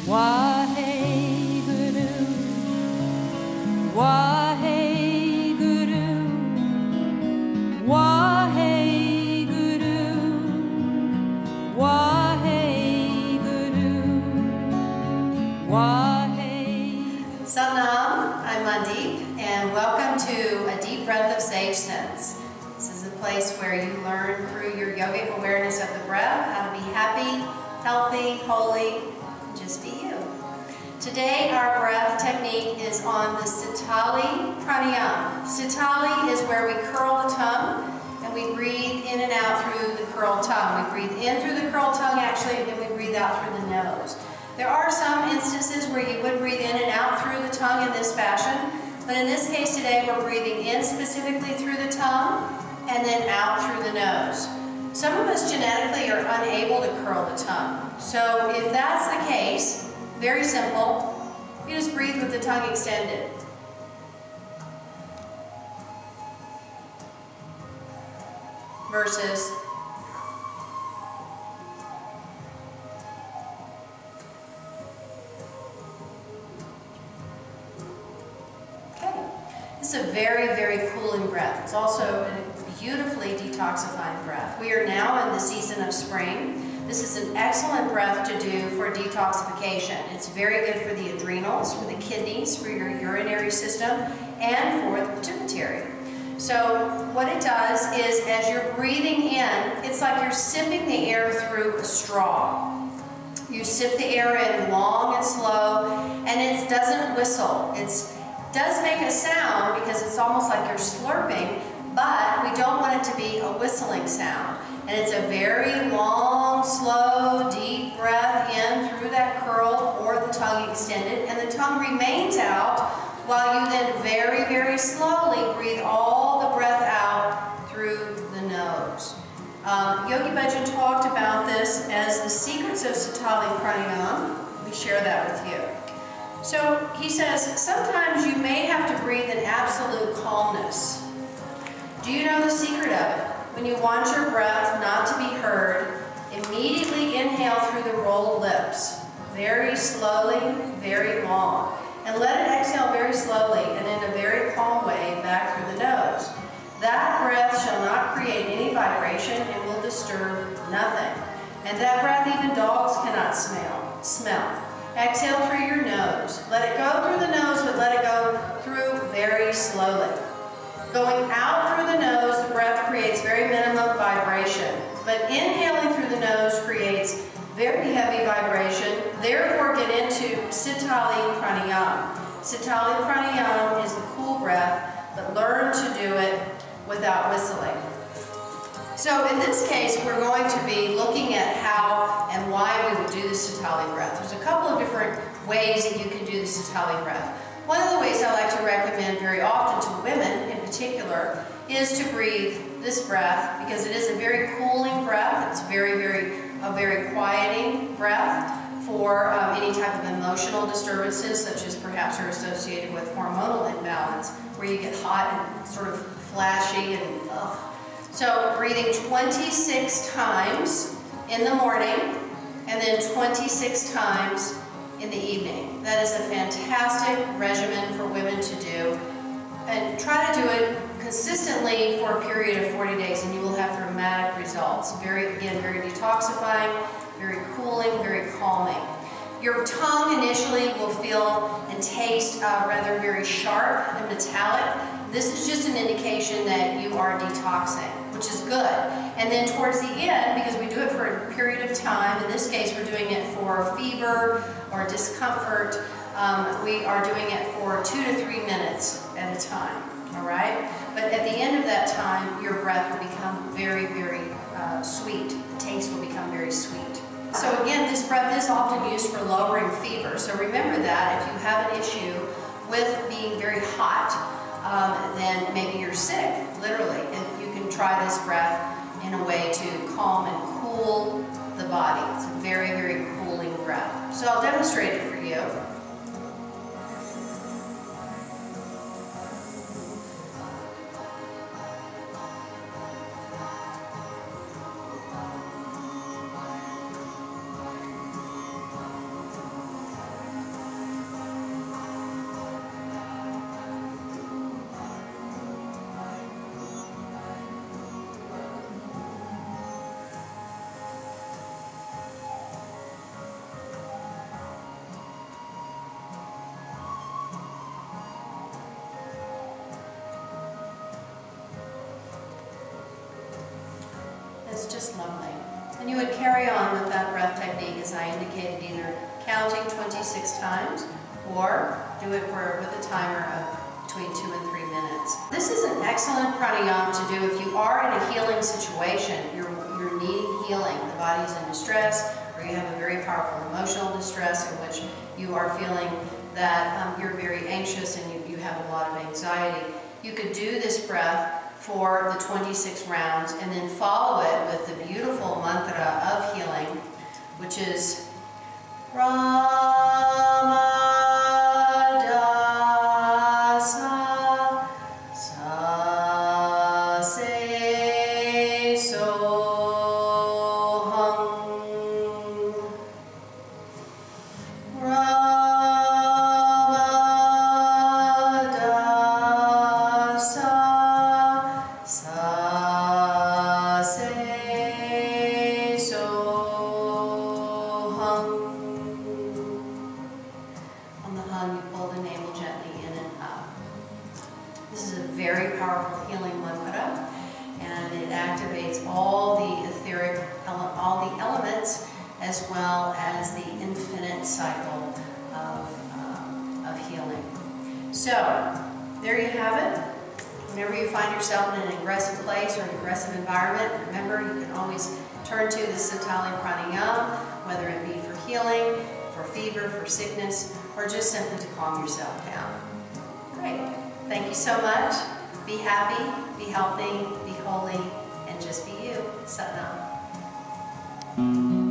Waheguru, Waheguru, Waheguru, Waheguru, Waheguru. Salam, I'm Mandeep, and welcome to A Deep Breath of Sage Sense. This is a place where you learn through your yogic awareness of the breath how to be happy, healthy, holy, and just be you. Today our breath technique is on the Sitali Pranayam. Sitali is where we curl the tongue and we breathe in and out through the curled tongue. We breathe in through the curled tongue actually, and we breathe out through the nose. There are some instances where you would breathe in and out through the tongue in this fashion, but in this case today we're breathing in specifically through the tongue and then out through the nose. Some of us genetically are unable to curl the tongue. So if that's the case, very simple, you just breathe with the tongue extended. Versus this is a very, very cooling breath. It's also a beautifully detoxifying breath. We are now in the season of spring. This is an excellent breath to do for detoxification. It's very good for the adrenals, for the kidneys, for your urinary system, and for the pituitary. So what it does is as you're breathing in, it's like you're sipping the air through a straw. You sip the air in long and slow, and it doesn't whistle. It does make a sound because it's almost like you're slurping, but we don't want it to be a whistling sound. And it's a very long, slow, deep breath in through that curled or the tongue extended, and the tongue remains out while you then very, very slowly breathe all the breath out through the nose. Yogi Bhajan talked about this as the secrets of Sitali Pranayam. We share that with you. So he says, sometimes you may have to breathe in absolute calmness. Do you know the secret of it? When you want your breath not to be heard, immediately inhale through the rolled lips, very slowly, very long. And let it exhale very slowly and in a very calm way back through the nose. That breath shall not create any vibration and will disturb nothing. And that breath even dogs cannot smell. Exhale through your nose. Let it go through the nose, but let it go through very slowly. Going out through the nose, the breath creates very minimum vibration. But inhaling through the nose creates very heavy vibration. Therefore, get into Sitali Pranayam. Sitali Pranayam is the cool breath, but learn to do it without whistling. So in this case, we're going to be looking at how and why we would do the Sitali breath. There's a couple of different ways that you can do the Sitali breath. One of the ways I like to recommend very often to women in particular is to breathe this breath because it is a very cooling breath. It's a very quieting breath for any type of emotional disturbances, such as perhaps are associated with hormonal imbalance, where you get hot and sort of flashy and ugh. So breathing 26 times in the morning and then 26 times in the evening. That is a fantastic regimen for women to do. And try to do it consistently for a period of 40 days and you will have dramatic results. Again, very detoxifying, very cooling, very calming. Your tongue initially will feel and taste rather very sharp and metallic. This is just an indication that you are detoxing, which is good. And then towards the end, because we do it for a period of time, in this case we're doing it for fever or discomfort, we are doing it for 2 to 3 minutes at a time, all right? But at the end of that time, your breath will become very, very sweet. The taste will become very sweet. So again, this breath is often used for lowering fever. So remember that if you have an issue with being very hot, then maybe you're sick, literally, and you can try this breath in a way to calm and cool the body. It's a very, very cooling breath. So I'll demonstrate it for you. It's just lovely. And you would carry on with that breath technique as I indicated, either counting 26 times or do it with a timer of between 2 and 3 minutes. This is an excellent pranayama to do if you are in a healing situation. You're needing healing. The body's in distress, or you have a very powerful emotional distress in which you are feeling that you're very anxious and you have a lot of anxiety. You could do this breath for the 26 rounds and then follow it with the beautiful mantra of healing, which is very powerful healing mantra, and it activates all the etheric, all the elements, as well as the infinite cycle of healing. So, there you have it. Whenever you find yourself in an aggressive place or an aggressive environment, remember you can always turn to the Sitali Pranayam, whether it be for healing, for fever, for sickness, or just simply to calm yourself down. Great. Thank you so much. Be happy, be healthy, be holy, and just be you. Sat Nam.